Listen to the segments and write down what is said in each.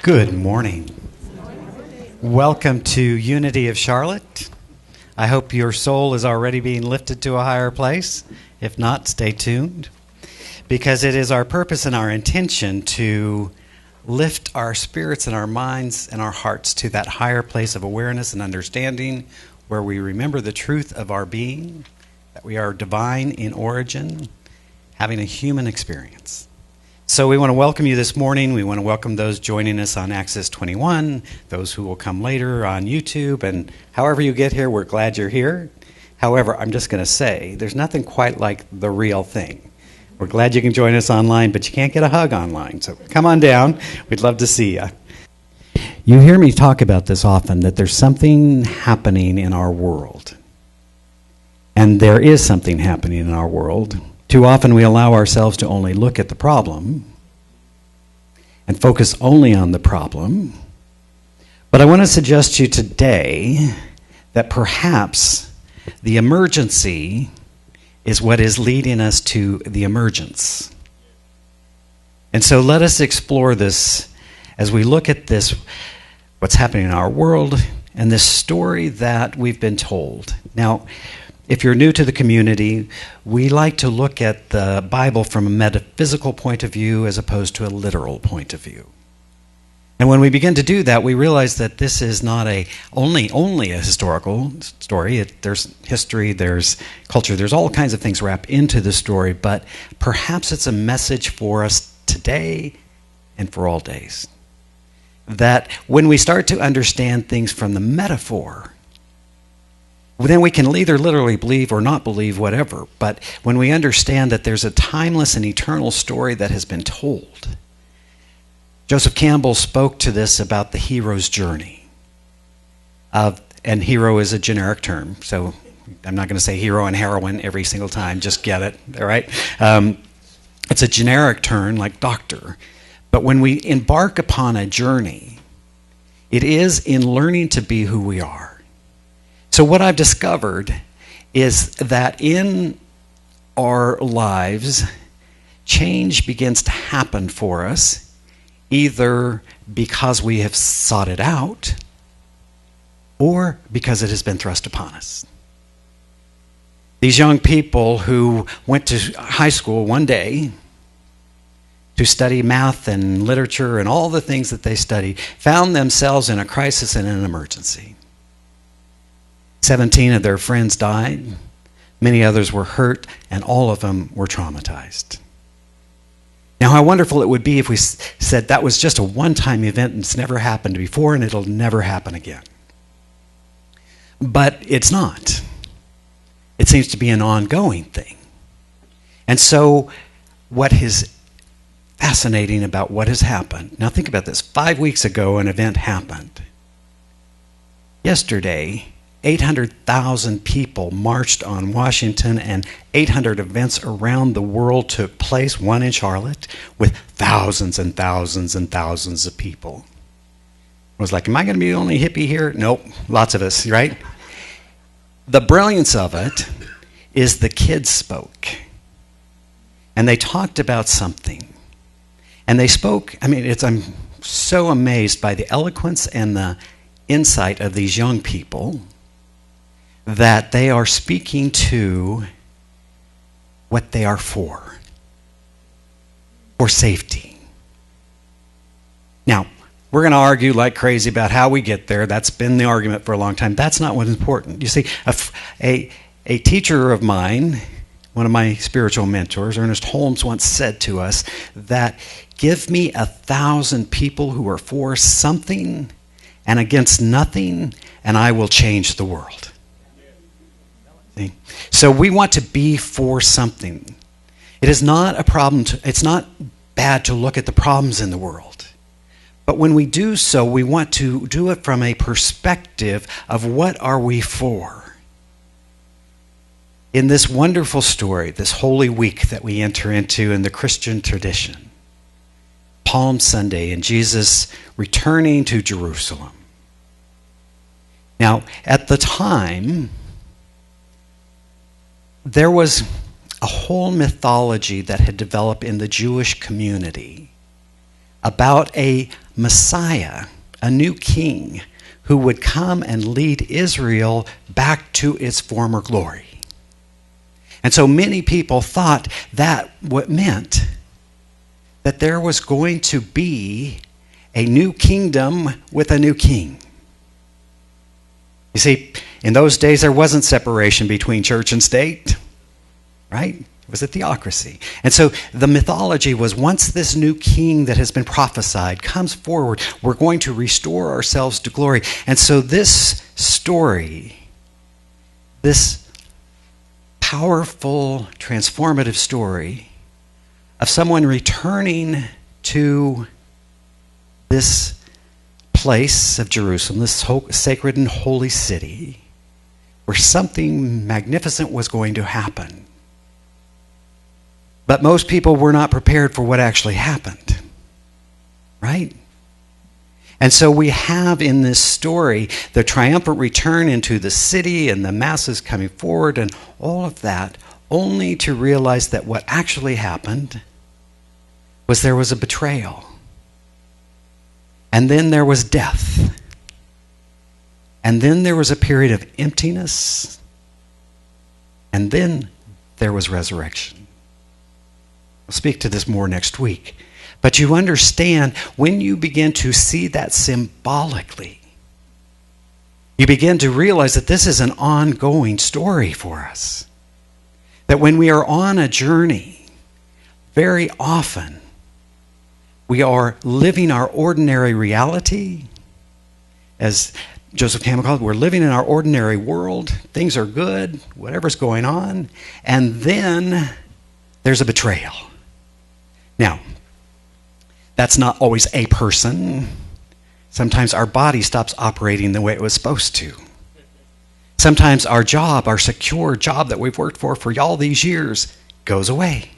Good morning. Welcome to Unity of Charlotte. I hope your soul is already being lifted to a higher place. If not, stay tuned, because it is our purpose and our intention to lift our spirits and our minds and our hearts to that higher place of awareness and understanding where we remember the truth of our being, that we are divine in origin, having a human experience. So we want to welcome you this morning. We want to welcome those joining us on Access 21, those who will come later on YouTube, and however you get here, we're glad you're here. However, I'm just going to say, there's nothing quite like the real thing. We're glad you can join us online, but you can't get a hug online, so come on down. We'd love to see you. You hear me talk about this often, that there's something happening in our world. And there is something happening in our world. Too often we allow ourselves to only look at the problem and focus only on the problem. But I want to suggest to you today that perhaps the emergency is what is leading us to the emergence. And so let us explore this as we look at this, what's happening in our world, and this story that we've been told. Now, if you're new to the community, we like to look at the Bible from a metaphysical point of view as opposed to a literal point of view. And when we begin to do that, we realize that this is not only a historical story. There's history, there's culture, there's all kinds of things wrapped into the story, but perhaps it's a message for us today and for all days. That when we start to understand things from the metaphor, then we can either literally believe or not believe whatever. But when we understand that there's a timeless and eternal story that has been told, Joseph Campbell spoke to this about the hero's journey. And hero is a generic term, so I'm not going to say hero and heroine every single time, just get it, all right? It's a generic term like doctor. But when we embark upon a journey, it is in learning to be who we are. So what I've discovered is that in our lives, change begins to happen for us, either because we have sought it out or because it has been thrust upon us. These young people who went to high school one day to study math and literature and all the things that they studied found themselves in a crisis and an emergency. 17 of their friends died, many others were hurt, and all of them were traumatized. Now, how wonderful it would be if we said that was just a one-time event and it's never happened before and it'll never happen again. But it's not. It seems to be an ongoing thing. And so what is fascinating about what has happened, now think about this, 5 weeks ago an event happened. Yesterday, 800,000 people marched on Washington and 800 events around the world took place, one in Charlotte, with thousands and thousands and thousands of people. I was like, am I going to be the only hippie here? Nope, lots of us, right? The brilliance of it is the kids spoke. And they talked about something. And they spoke, I'm so amazed by the eloquence and the insight of these young people, that they are speaking to what they are for safety. Now, we're going to argue like crazy about how we get there. That's been the argument for a long time. That's not what's important. You see, a teacher of mine, one of my spiritual mentors, Ernest Holmes, once said to us that give me 1,000 people who are for something and against nothing, and I will change the world. So we want to be for something. It is not a problem. It's not bad to look at the problems in the world. But when we do so, we want to do it from a perspective of what are we for. In this wonderful story, this Holy Week that we enter into in the Christian tradition, Palm Sunday and Jesus returning to Jerusalem. Now, at the time, there was a whole mythology that had developed in the Jewish community about a Messiah, a new king, who would come and lead Israel back to its former glory. And so many people thought that what meant that there was going to be a new kingdom with a new king. You see, in those days there wasn't separation between church and state, right? It was a theocracy. And so the mythology was, once this new king that has been prophesied comes forward, we're going to restore ourselves to glory. And so this story, this powerful, transformative story of someone returning to this place of Jerusalem, this sacred and holy city, where something magnificent was going to happen. But most people were not prepared for what actually happened, right? And so we have in this story the triumphant return into the city and the masses coming forward and all of that, only to realize that what actually happened was there was a betrayal. And then there was death. And then there was a period of emptiness. And then there was resurrection. I'll speak to this more next week. But you understand, when you begin to see that symbolically, you begin to realize that this is an ongoing story for us. That when we are on a journey, very often we are living our ordinary reality. As Joseph Campbell called it, we're living in our ordinary world. Things are good, whatever's going on. And then there's a betrayal. Now, that's not always a person. Sometimes our body stops operating the way it was supposed to. Sometimes our job, our secure job that we've worked for all these years, goes away.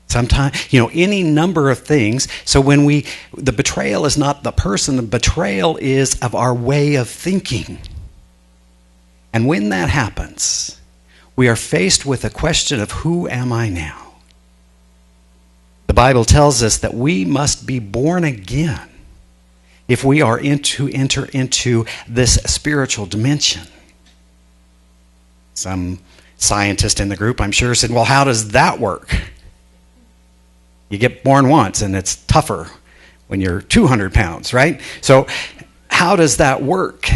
Sometimes, any number of things. So when the betrayal is not the person, the betrayal is of our way of thinking. And when that happens, we are faced with a question of, who am I now? The Bible tells us that we must be born again if we are to enter into this spiritual dimension. Some scientist in the group, I'm sure, said, well, how does that work? You get born once, and it's tougher when you're 200 pounds, right? So how does that work?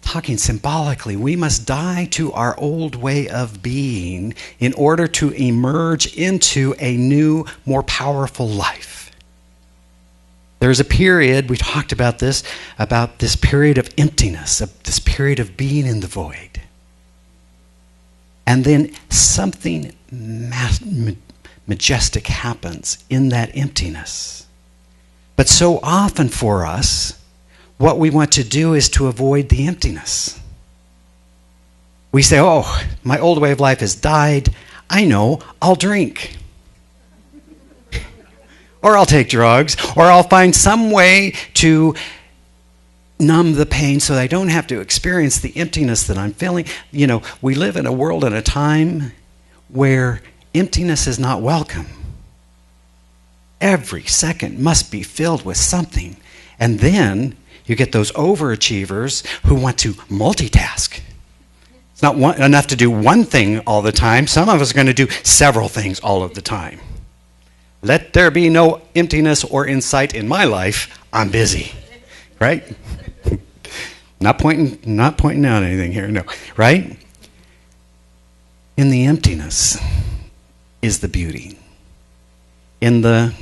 Talking symbolically, we must die to our old way of being in order to emerge into a new, more powerful life. There's a period, we talked about this period of emptiness, of this period of being in the void. And then something majestic happens in that emptiness. But so often for us, what we want to do is to avoid the emptiness. We say, oh, my old way of life has died. I know, I'll drink. Or I'll take drugs. Or I'll find some way to numb the pain so that I don't have to experience the emptiness that I'm feeling. We live in a world and a time where emptiness is not welcome. Every second must be filled with something. And then you get those overachievers who want to multitask. It's not enough to do one thing all the time. Some of us are going to do several things all of the time. Let there be no emptiness or insight in my life. I'm busy. Right? Not pointing out anything here. No. Right? In the emptiness is the beauty. In the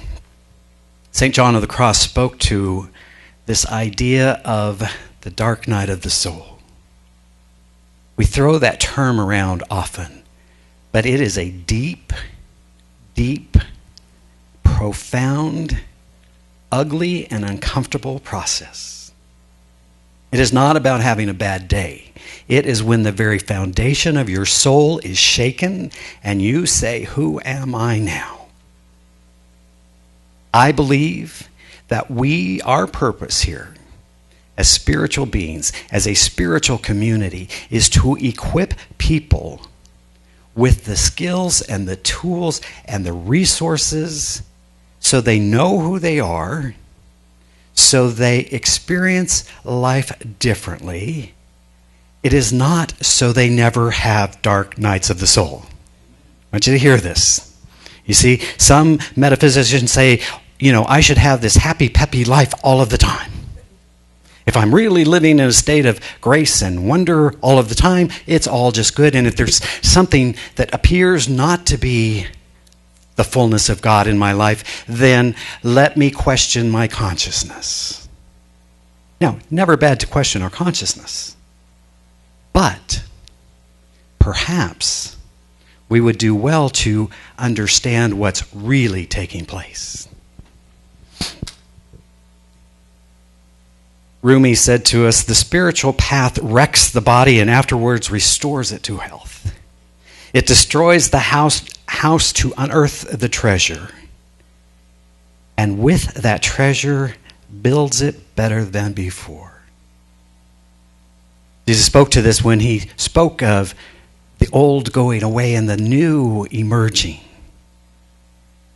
St. John of the Cross spoke to this idea of the dark night of the soul. We throw that term around often, but it is a deep, deep, profound, ugly, and uncomfortable process. It is not about having a bad day. It is when the very foundation of your soul is shaken and you say, who am I now? I believe that our purpose here as spiritual beings, as a spiritual community, is to equip people with the skills and the tools and the resources so they know who they are, so they experience life differently. It is not so they never have dark nights of the soul. I want you to hear this. You see, some metaphysicians say, I should have this happy, peppy life all of the time. If I'm really living in a state of grace and wonder all of the time, it's all just good. And if there's something that appears not to be the fullness of God in my life, then let me question my consciousness. Now, never bad to question our consciousness. But perhaps we would do well to understand what's really taking place. Rumi said to us, the spiritual path wrecks the body and afterwards restores it to health. It destroys the house to unearth the treasure. And with that treasure, builds it better than before. Jesus spoke to this when he spoke of the old going away and the new emerging.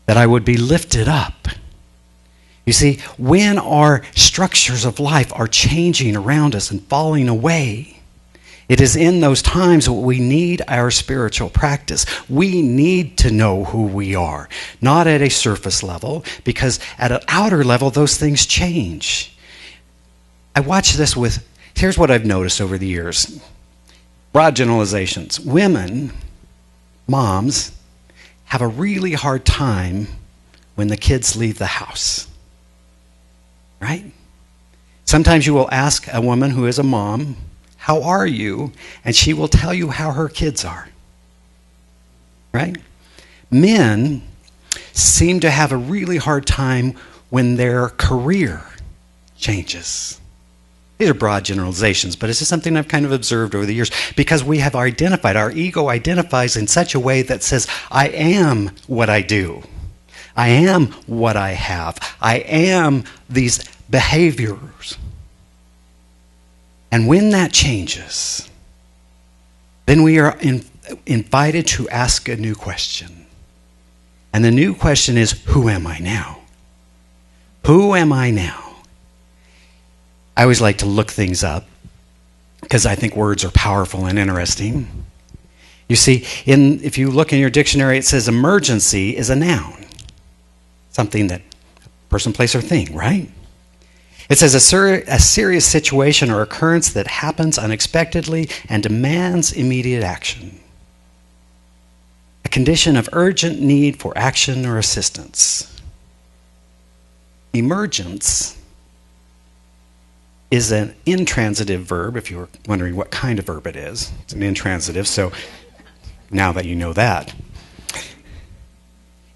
That I would be lifted up. You see, when our structures of life are changing around us and falling away, it is in those times that we need our spiritual practice. We need to know who we are, not at a surface level, because at an outer level, those things change. I watch this with, here's what I've noticed over the years. Broad generalizations. Women, moms, have a really hard time when the kids leave the house. Right? Sometimes you will ask a woman who is a mom, how are you? And she will tell you how her kids are. Right? Men seem to have a really hard time when their career changes. These are broad generalizations, but it's just something I've kind of observed over the years because we have identified, our ego identifies in such a way that says, I am what I do. I am what I have. I am these behaviors. And when that changes, then we are invited to ask a new question. And the new question is, who am I now? Who am I now? I always like to look things up because I think words are powerful and interesting. You see, if you look in your dictionary, it says emergency is a noun. Something that person, place, or thing, right? It says a serious situation or occurrence that happens unexpectedly and demands immediate action. A condition of urgent need for action or assistance. Emergence is an intransitive verb, if you were wondering what kind of verb it is. It's an intransitive, so now that you know that.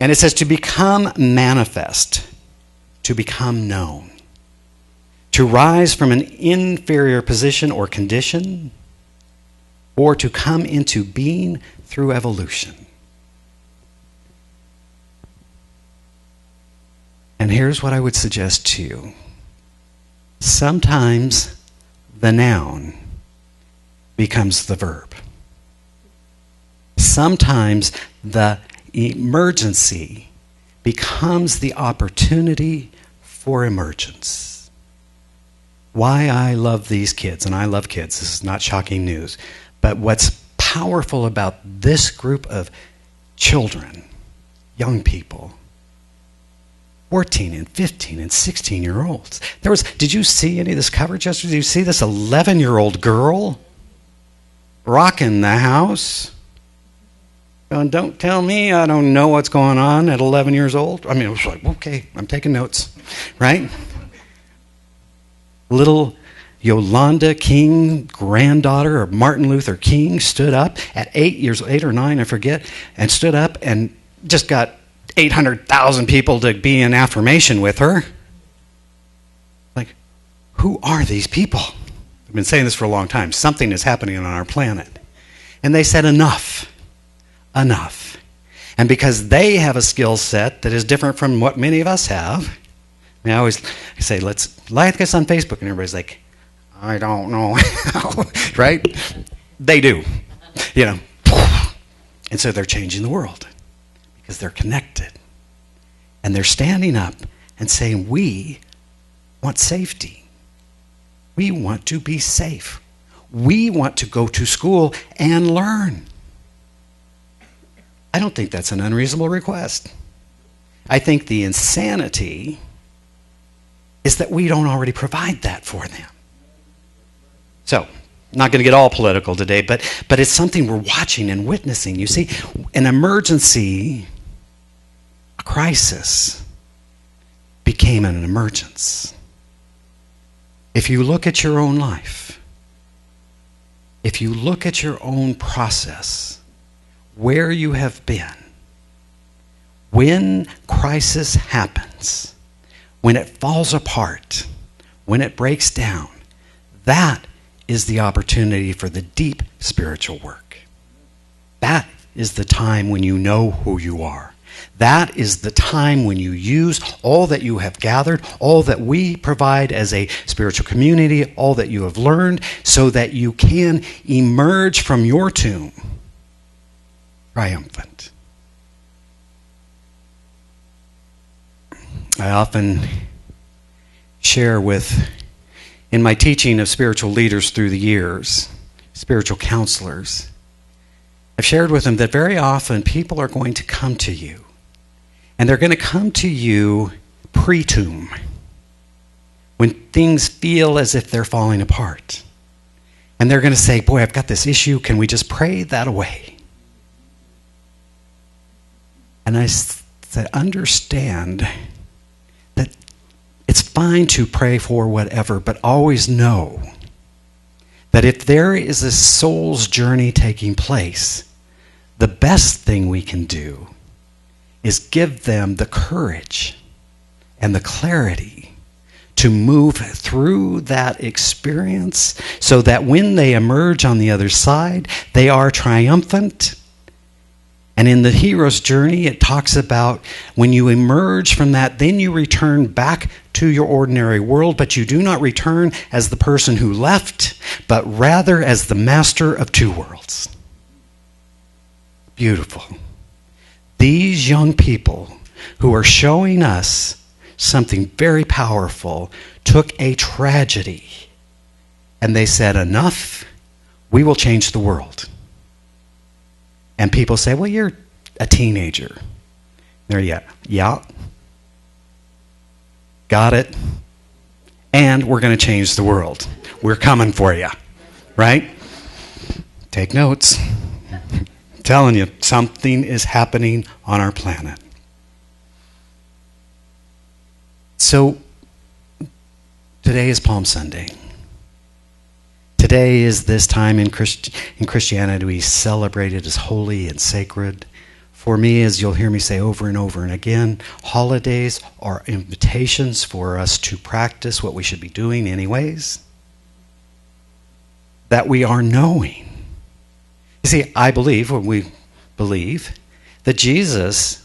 And it says to become manifest, to become known, to rise from an inferior position or condition, or to come into being through evolution. And here's what I would suggest to you. Sometimes the noun becomes the verb. Sometimes the emergency becomes the opportunity for emergence. Why I love these kids, and I love kids, this is not shocking news, but what's powerful about this group of children, young people, 14 and 15 and 16-year-olds. Did you see any of this coverage yesterday? Did you see this 11-year-old girl rocking the house? Don't tell me I don't know what's going on at 11 years old. I mean, it was like, okay, I'm taking notes, right? Little Yolanda King, granddaughter of Martin Luther King, stood up at 8 or 9, I forget, and stood up and just got 800,000 people to be in affirmation with her. Like, who are these people? I've been saying this for a long time. Something is happening on our planet. And they said, enough. Enough. And because they have a skill set that is different from what many of us have, I mean, I say, let's like this on Facebook, and everybody's like, I don't know how, right? They do, you know. And so they're changing the world because they're connected. And they're standing up and saying, we want safety. We want to be safe. We want to go to school and learn. I don't think that's an unreasonable request. I think the insanity is that we don't already provide that for them. So, I'm not going to get all political today, but it's something we're watching and witnessing. You see, an emergency, a crisis, became an emergence. If you look at your own life, if you look at your own process, where you have been, when crisis happens, when it falls apart, when it breaks down, that is the opportunity for the deep spiritual work. That is the time when you know who you are. That is the time when you use all that you have gathered, all that we provide as a spiritual community, all that you have learned, so that you can emerge from your tomb triumphant. I often share in my teaching of spiritual leaders through the years, spiritual counselors, I've shared with them that very often people are going to come to you, and they're going to come to you pre-tomb, when things feel as if they're falling apart. And they're going to say, boy, I've got this issue, can we just pray that away? And I said, understand that it's fine to pray for whatever, but always know that if there is a soul's journey taking place, the best thing we can do is give them the courage and the clarity to move through that experience so that when they emerge on the other side, they are triumphant. And in the hero's journey, it talks about when you emerge from that, then you return back to your ordinary world, but you do not return as the person who left, but rather as the master of two worlds. Beautiful. These young people who are showing us something very powerful took a tragedy and they said, enough, we will change the world. And people say, well, you're a teenager. There you go. Yeah. Got it. And we're going to change the world. We're coming for you. Right? Take notes. I'm telling you, something is happening on our planet. So, today is Palm Sunday. Today is this time in Christianity we celebrate it as holy and sacred. For me, as you'll hear me say over and over and again, holidays are invitations for us to practice what we should be doing anyways. That we are knowing. You see, I believe, or we believe, that Jesus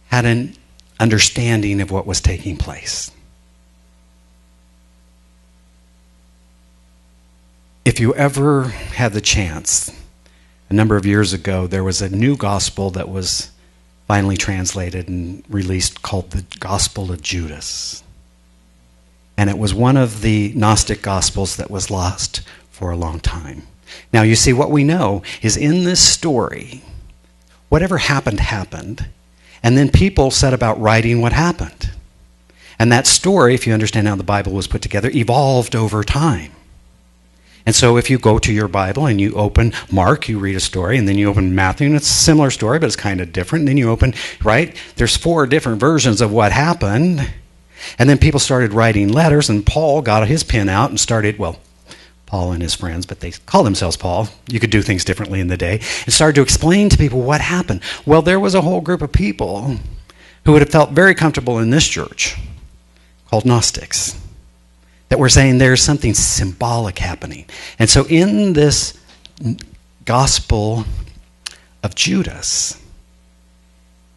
had an understanding of what was taking place. If you ever had the chance, a number of years ago, there was a new gospel that was finally translated and released called the Gospel of Judas. And it was one of the Gnostic gospels that was lost for a long time. Now, you see, what we know is in this story, whatever happened, happened. And then people set about writing what happened. And that story, if you understand how the Bible was put together, evolved over time. And so if you go to your Bible and you open Mark, you read a story, and then you open Matthew, and it's a similar story, but it's kind of different. And then you open, right? There's 4 different versions of what happened. And then people started writing letters, and Paul got his pen out and started, well, Paul and his friends, but they call themselves Paul. You could do things differently in the day. And started to explain to people what happened. Well, there was a whole group of people who would have felt very comfortable in this church called Gnostics, that were saying there's something symbolic happening. And so in this Gospel of Judas,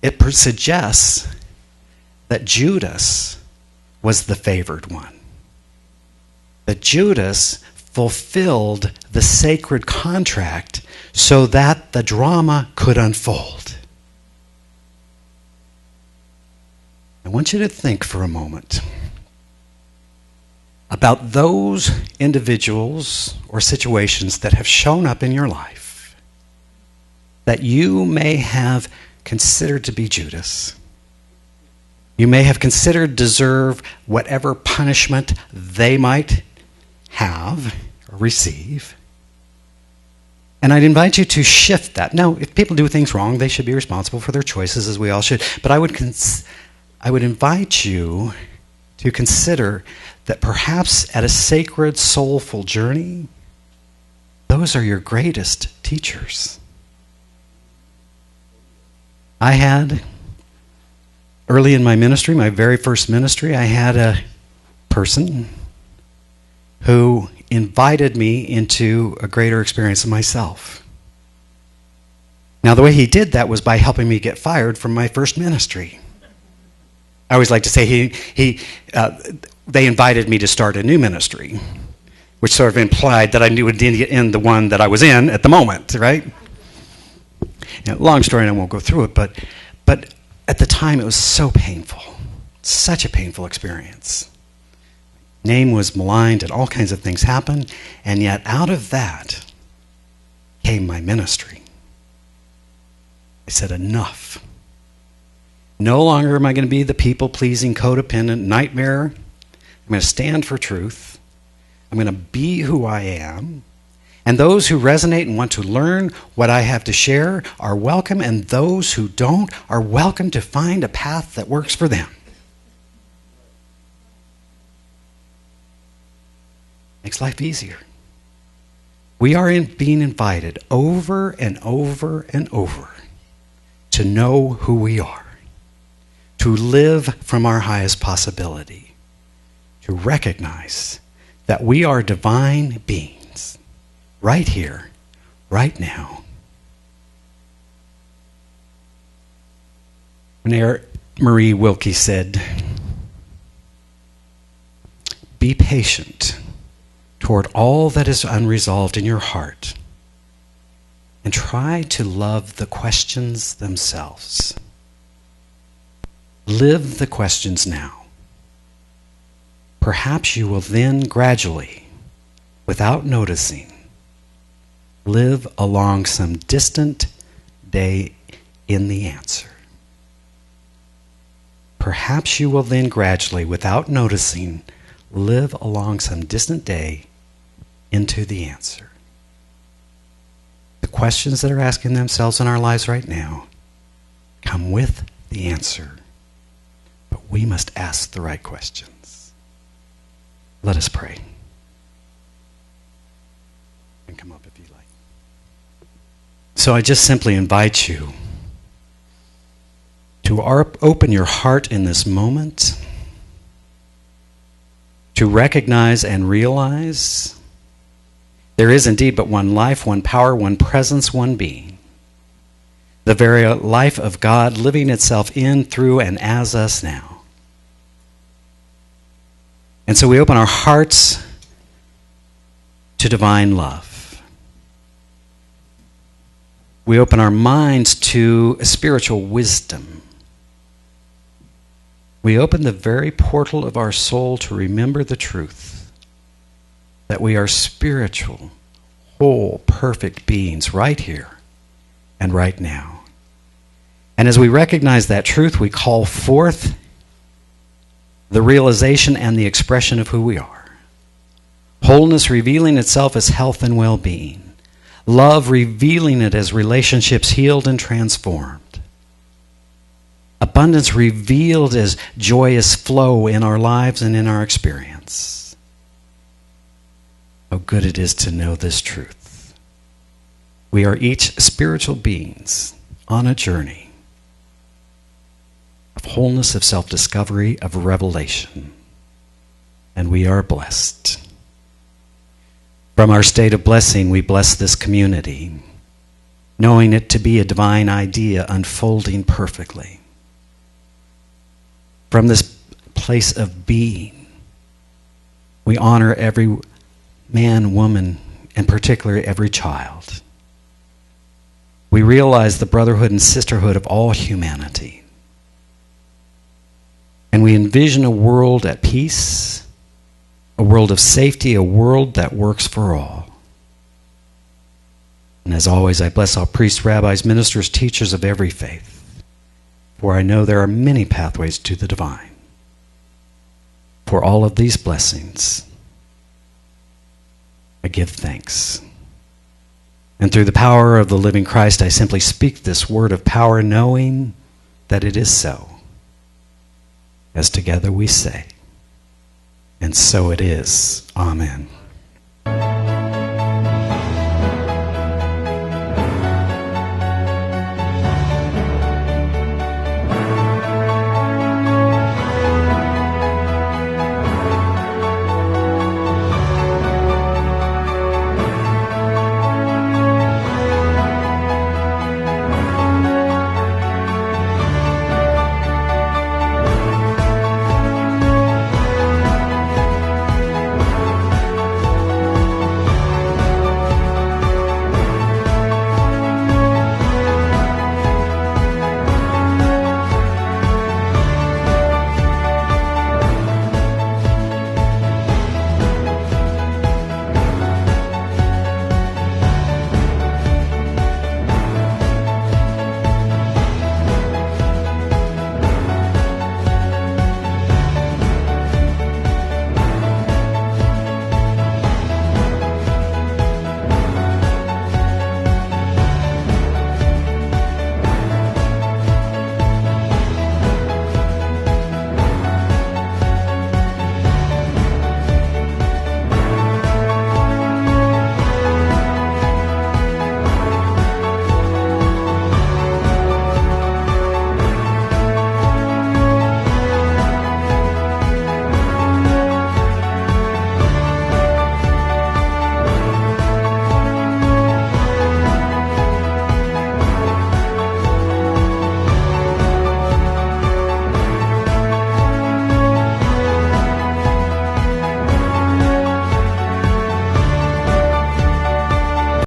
it suggests that Judas was the favored one. That Judas fulfilled the sacred contract so that the drama could unfold. I want you to think for a moment about those individuals or situations that have shown up in your life that you may have considered to be Judas. You may have considered deserve whatever punishment they might have or receive. And I'd invite you to shift that. Now, if people do things wrong, they should be responsible for their choices, as we all should. But I would invite you to consider that perhaps at a sacred, soulful journey, those are your greatest teachers. I had, early in my ministry, my very first ministry, I had a person who invited me into a greater experience of myself. Now, the way he did that was by helping me get fired from my first ministry. I always like to say they invited me to start a new ministry, which sort of implied that I knew it didn't end the one that I was in at the moment, right? Now, long story, and I won't go through it, but at the time it was so painful, such a painful experience. Name was maligned and all kinds of things happened, and yet out of that came my ministry. I said, enough. No longer am I going to be the people-pleasing, codependent nightmare. I'm going to stand for truth. I'm going to be who I am. And those who resonate and want to learn what I have to share are welcome, and those who don't are welcome to find a path that works for them. Makes life easier. We are being invited over and over and over to know who we are, to live from our highest possibility, to recognize that we are divine beings right here, right now. When Marie Wilkie said, "Be patient toward all that is unresolved in your heart, and try to love the questions themselves. Live the questions now. Perhaps you will then gradually, without noticing, live along some distant day in the answer. Perhaps you will then gradually, without noticing, live along some distant day into the answer." The questions that are asking themselves in our lives right now come with the answer, but we must ask the right questions. Let us pray. And come up if you like. So I just simply invite you to open your heart in this moment, to recognize and realize there is indeed but one life, one power, one presence, one being. The very life of God living itself in, through, and as us now. And so we open our hearts to divine love. We open our minds to spiritual wisdom. We open the very portal of our soul to remember the truth that we are spiritual, whole, perfect beings right here and right now. And as we recognize that truth, we call forth the realization and the expression of who we are. Wholeness revealing itself as health and well-being. Love revealing it as relationships healed and transformed. Abundance revealed as joyous flow in our lives and in our experience. How good it is to know this truth. We are each spiritual beings on a journey of wholeness, of self-discovery, of revelation. And we are blessed. From our state of blessing, we bless this community, knowing it to be a divine idea unfolding perfectly. From this place of being, we honor every man, woman, and particularly every child. We realize the brotherhood and sisterhood of all humanity. And we envision a world at peace, a world of safety, a world that works for all. And as always, I bless all priests, rabbis, ministers, teachers of every faith, for I know there are many pathways to the divine. For all of these blessings, I give thanks. And through the power of the living Christ, I simply speak this word of power, knowing that it is so. As together we say, and so it is. Amen.